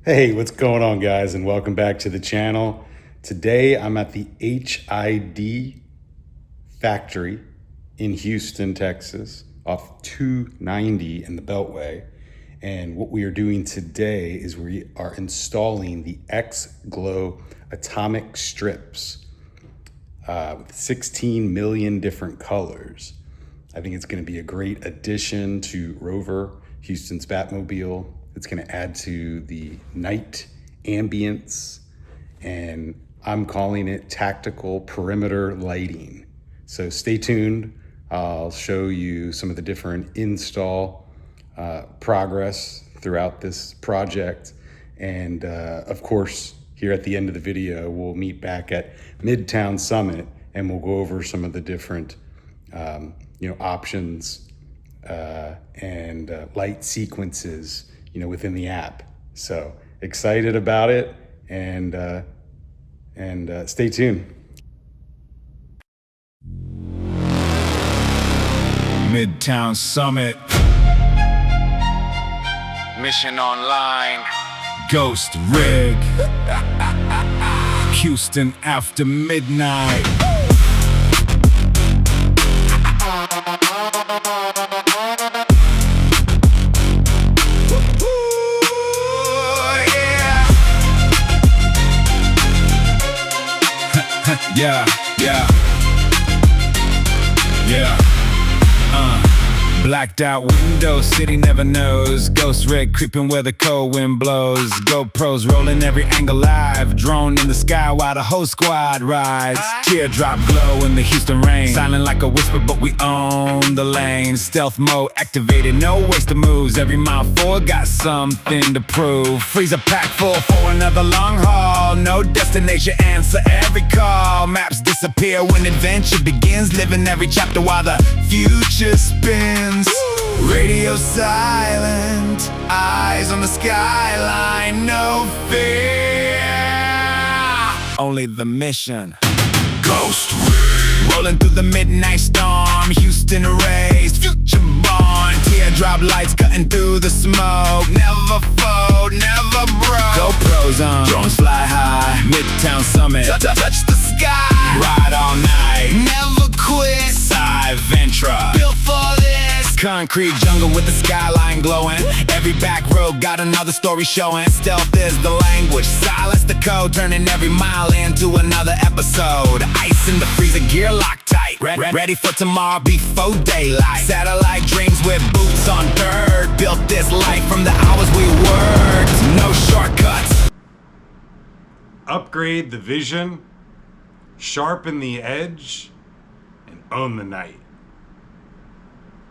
Hey, what's going on, guys, and welcome back to the channel. Today I'm at the HID factory in Houston, Texas, off 290 in the Beltway. And what we are doing today is we are installing the XKGlow Atomic strips with 16 million different colors. I think it's going to be a great addition to Rover, Houston's Batmobile. It's going to add to the night ambience, and I'm calling it tactical perimeter lighting. So stay tuned. I'll show you some of the different install progress throughout this project. And of course, here at the end of the video, we'll meet back at Midtown Summit and we'll go over some of the different options and light sequences within the app. So excited about it, and stay tuned. Midtown Summit. Mission online. Ghost Rig. Houston after midnight. Yeah. Blacked out window, city never knows. Ghost rig creeping where the cold wind blows. GoPros rolling every angle live. Drone in the sky while the whole squad rides. Teardrop glow in the Houston rain. Silent like a whisper, but we own the lane. Stealth mode activated, no wasted moves. Every mile forward got something to prove. Freezer pack full for another long haul. No destination, answer every call. Maps disappear when adventure begins. Living every chapter while the future spins. Radio silent, eyes on the skyline, no fear, only the mission. Ghost rig. Rolling through the midnight storm, Houston raised, future born. Teardrop lights cutting through the smoke. Never fold, never broke. GoPros on, drones fly high. Midtown Summit, touch the sky. Ride all night, never quit. SciVentra, built for this. Concrete jungle with the skyline glowing. Every back road got another story showing. Stealth is the language, silence the code. Turning every mile into another episode. Ice in the freezer, gear locked tight. Ready for tomorrow before daylight. Satellite dreams with boots on dirt. Built this life from the hours we worked. No shortcuts. Upgrade the vision, sharpen the edge, and own the night.